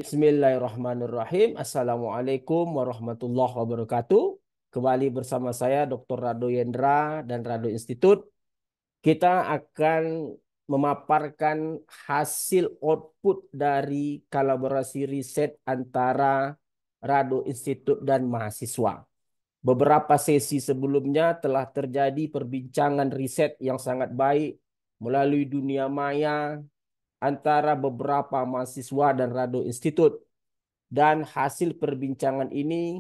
Bismillahirrahmanirrahim. Assalamualaikum warahmatullahi wabarakatuh. Kembali bersama saya Dr. Rado Yendra dan Rado Institut. Kita akan memaparkan hasil output dari kolaborasi riset antara Rado Institut dan mahasiswa. Beberapa sesi sebelumnya telah terjadi perbincangan riset yang sangat baik melalui dunia maya antara beberapa mahasiswa dan Rado Institut. Dan hasil perbincangan ini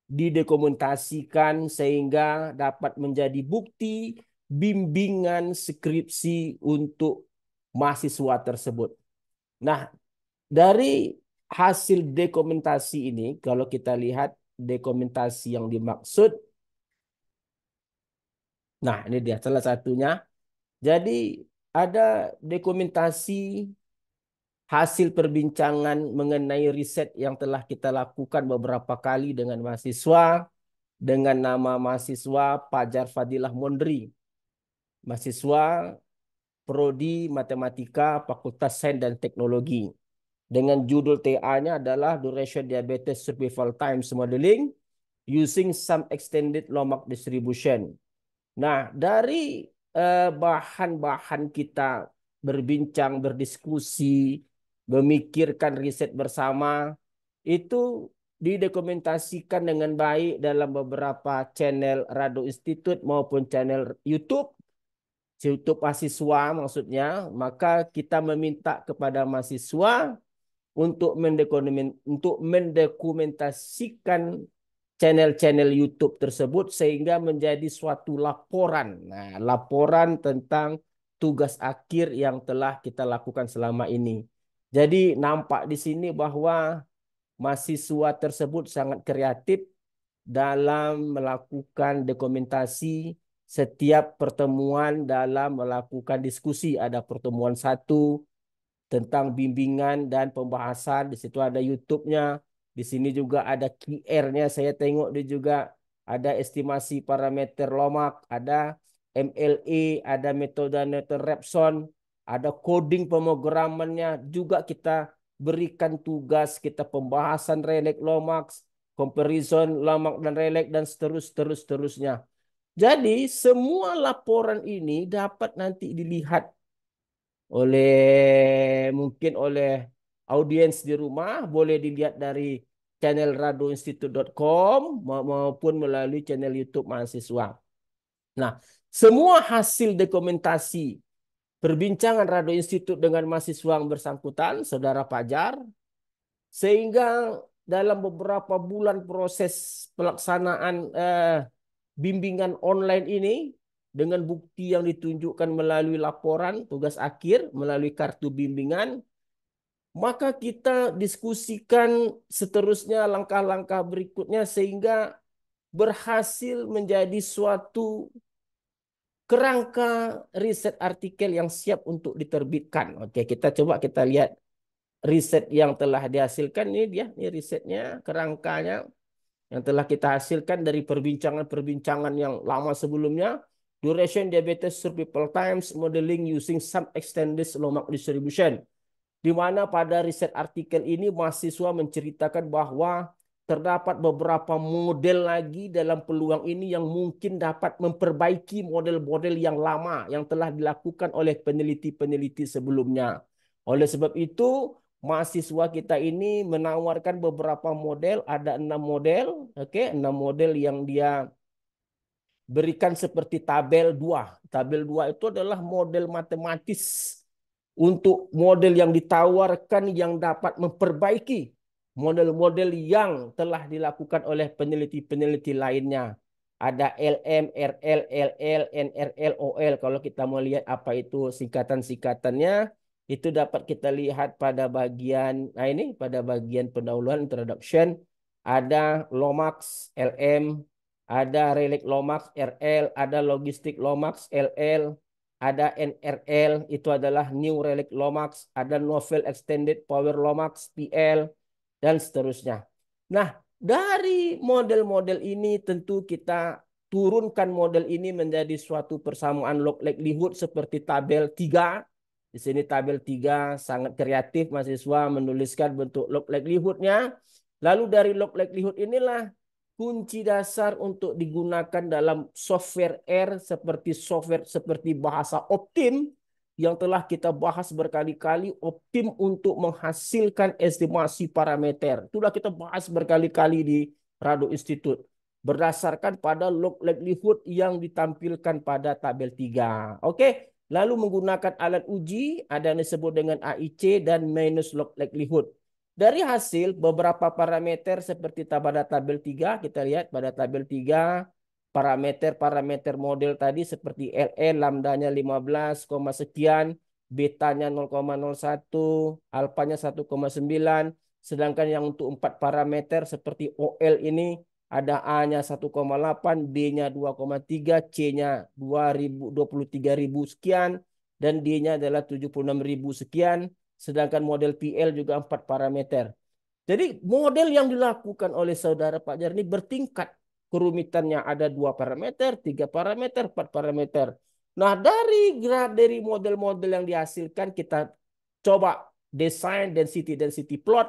didokumentasikan sehingga dapat menjadi bukti bimbingan skripsi untuk mahasiswa tersebut. Nah, dari hasil dokumentasi ini, kalau kita lihat dokumentasi yang dimaksud, nah ini dia salah satunya. Jadi ada dokumentasi hasil perbincangan mengenai riset yang telah kita lakukan beberapa kali dengan mahasiswa dengan nama mahasiswa Fajar Fadilah Mondri, mahasiswa Prodi Matematika Fakultas Sains dan Teknologi. Dengan judul TA-nya adalah Duration Diabetes Survival Times Modeling Using Some Extended Lomax Distribution. Nah, dari bahan-bahan kita berbincang, berdiskusi, memikirkan riset bersama, itu didokumentasikan dengan baik dalam beberapa channel Rado Institute maupun channel YouTube. YouTube mahasiswa maksudnya. Maka kita meminta kepada mahasiswa untuk mendokumentasikan channel-channel YouTube tersebut sehingga menjadi suatu laporan. Nah, laporan tentang tugas akhir yang telah kita lakukan selama ini. Jadi nampak di sini bahwa mahasiswa tersebut sangat kreatif dalam melakukan dokumentasi setiap pertemuan dalam melakukan diskusi. Ada pertemuan satu tentang bimbingan dan pembahasan. Di situ ada YouTube-nya. Di sini juga ada QR-nya. Saya tengok dia juga ada estimasi parameter Lomax, ada MLE, ada metode Newton Raphson, ada coding pemrogramannya. Juga kita berikan tugas kita pembahasan Rayleigh Lomax, comparison Lomax dan Rayleigh dan seterusnya. Jadi semua laporan ini dapat nanti dilihat mungkin oleh audiens di rumah, boleh dilihat dari channel radoinstitute.com maupun melalui channel YouTube mahasiswa. Nah, semua hasil dokumentasi perbincangan Rado Institute dengan mahasiswa yang bersangkutan, Saudara Fajar, sehingga dalam beberapa bulan proses pelaksanaan bimbingan online ini, dengan bukti yang ditunjukkan melalui laporan tugas akhir, melalui kartu bimbingan, maka kita diskusikan seterusnya langkah-langkah berikutnya sehingga berhasil menjadi suatu kerangka riset artikel yang siap untuk diterbitkan. Oke, kita lihat riset yang telah dihasilkan. Ini dia, ini risetnya, kerangkanya yang telah kita hasilkan dari perbincangan-perbincangan yang lama sebelumnya. Duration Diabetes Survival Times Modeling Using Some Extended Lomax Distribution. Di mana pada riset artikel ini mahasiswa menceritakan bahwa terdapat beberapa model lagi dalam peluang ini yang mungkin dapat memperbaiki model-model yang lama yang telah dilakukan oleh peneliti-peneliti sebelumnya. Oleh sebab itu, mahasiswa kita ini menawarkan beberapa model, ada 6 model, oke, 6 model yang dia berikan seperti tabel 2. Tabel 2 itu adalah model matematis untuk model yang ditawarkan yang dapat memperbaiki model-model yang telah dilakukan oleh peneliti-peneliti lainnya. Ada LM, RL, LL, NRL, OL. Kalau kita mau lihat apa itu singkatan-singkatannya, itu dapat kita lihat pada bagian, nah ini pada bagian pendahuluan introduction, ada Lomax, LM, ada Rayleigh Lomax, RL, ada Logistik Lomax, LL, ada NRL, itu adalah New Rayleigh Lomax, ada Novel Extended Power Lomax, PL, dan seterusnya. Nah, dari model-model ini tentu kita turunkan model ini menjadi suatu persamaan log likelihood seperti tabel 3. Di sini tabel 3 sangat kreatif mahasiswa menuliskan bentuk log likelihood-nya. Lalu dari log likelihood inilah kunci dasar untuk digunakan dalam software R seperti bahasa Optim yang telah kita bahas berkali-kali. Optim untuk menghasilkan estimasi parameter. Itulah kita bahas berkali-kali di Rado Institute berdasarkan pada log likelihood yang ditampilkan pada tabel 3. Oke. Lalu menggunakan alat uji ada yang disebut dengan AIC dan minus log likelihood. Dari hasil beberapa parameter seperti pada tabel 3, kita lihat pada tabel 3 parameter model tadi seperti LL lambdanya 15, sekian, betanya 0,01, alfanya 1,9, sedangkan yang untuk 4 parameter seperti OL ini ada A-nya 1,8, B-nya 2,3, C-nya 23.000 sekian, dan D-nya adalah 76.000 sekian. Sedangkan model PL juga 4 parameter. Jadi model yang dilakukan oleh saudara Fajar ini bertingkat. Kerumitannya ada 2 parameter, 3 parameter, 4 parameter. Nah dari model-model yang dihasilkan kita coba desain density plot,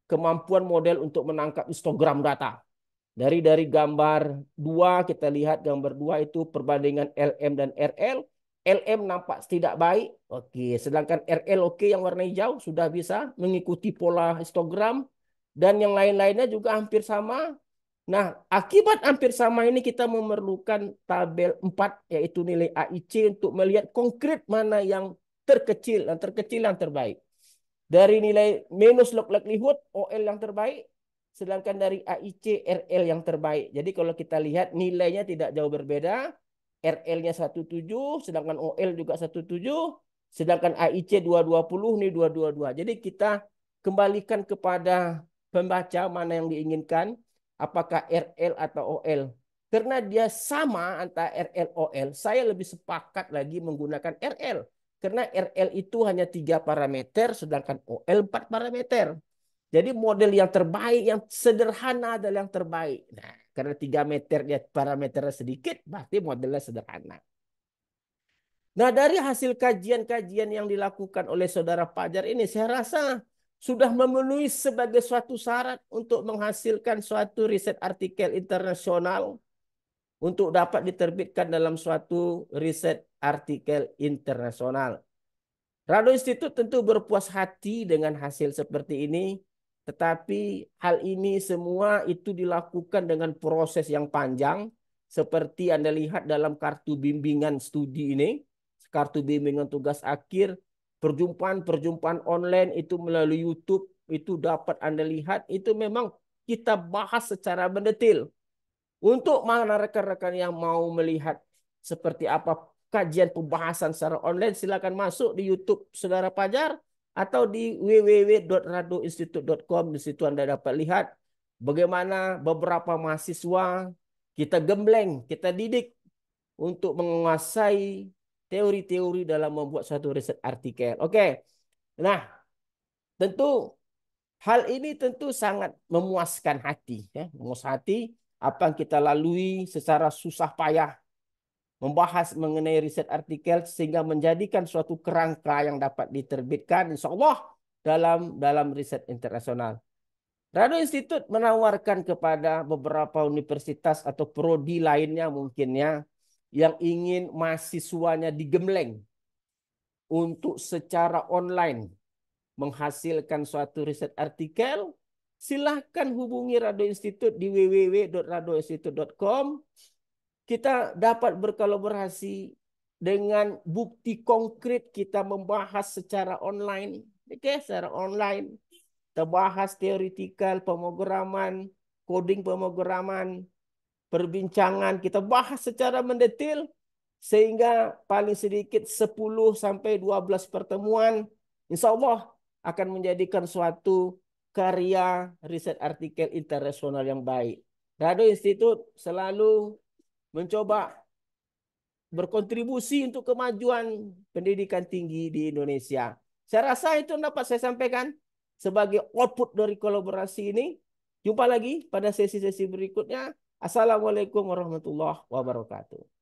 kemampuan model untuk menangkap histogram data. Dari gambar 2 kita lihat gambar 2 itu perbandingan LM dan RL. LM nampak tidak baik. Oke, sedangkan RL oke yang warna hijau sudah bisa mengikuti pola histogram dan yang lain-lainnya juga hampir sama. Nah, akibat hampir sama ini kita memerlukan tabel 4 yaitu nilai AIC untuk melihat konkret mana yang terkecil yang terbaik. Dari nilai minus log likelihood OL yang terbaik, sedangkan dari AIC RL yang terbaik. Jadi kalau kita lihat nilainya tidak jauh berbeda. RL-nya 17, sedangkan OL juga 17, sedangkan AIC 220, ini 222. Jadi kita kembalikan kepada pembaca mana yang diinginkan, apakah RL atau OL. Karena dia sama antara RL OL, saya lebih sepakat lagi menggunakan RL. Karena RL itu hanya 3 parameter, sedangkan OL 4 parameter. Jadi model yang terbaik, yang sederhana adalah yang terbaik. Nah, karena 3 meter dia parameternya sedikit, berarti modelnya sederhana. Nah, dari hasil kajian-kajian yang dilakukan oleh saudara Fajar ini, saya rasa sudah memenuhi sebagai suatu syarat untuk menghasilkan suatu riset artikel internasional untuk dapat diterbitkan dalam suatu riset artikel internasional. Rado Institute tentu berpuas hati dengan hasil seperti ini, tetapi hal ini semua itu dilakukan dengan proses yang panjang, seperti Anda lihat dalam kartu bimbingan studi ini, kartu bimbingan tugas akhir, perjumpaan-perjumpaan online itu melalui YouTube, itu dapat Anda lihat, itu memang kita bahas secara mendetil. Untuk mana rekan-rekan yang mau melihat seperti apa kajian pembahasan secara online, silakan masuk di YouTube Saudara Fajar atau di www.radoinstitute.com. Di situ Anda dapat lihat bagaimana beberapa mahasiswa kita gembleng, kita didik untuk menguasai teori-teori dalam membuat suatu riset artikel. Oke. Nah, tentu hal ini tentu sangat memuaskan hati, ya, memuaskan hati apa yang kita lalui secara susah payah membahas mengenai riset artikel sehingga menjadikan suatu kerangka yang dapat diterbitkan insya Allah dalam riset internasional. Rado Institute menawarkan kepada beberapa universitas atau prodi lainnya mungkinnya yang ingin mahasiswanya digembleng untuk secara online menghasilkan suatu riset artikel, silahkan hubungi Rado Institute di www.radoinstitute.com. Kita dapat berkolaborasi dengan bukti konkret kita membahas secara online. Oke, secara online. Kita bahas teoretikal pemrograman, coding pemrograman, perbincangan. Kita bahas secara mendetil sehingga paling sedikit 10 sampai 12 pertemuan insya Allah akan menjadikan suatu karya riset artikel internasional yang baik. Rado Institute selalu mencoba berkontribusi untuk kemajuan pendidikan tinggi di Indonesia. Saya rasa itu dapat saya sampaikan sebagai output dari kolaborasi ini. Jumpa lagi pada sesi-sesi berikutnya. Assalamualaikum warahmatullahi wabarakatuh.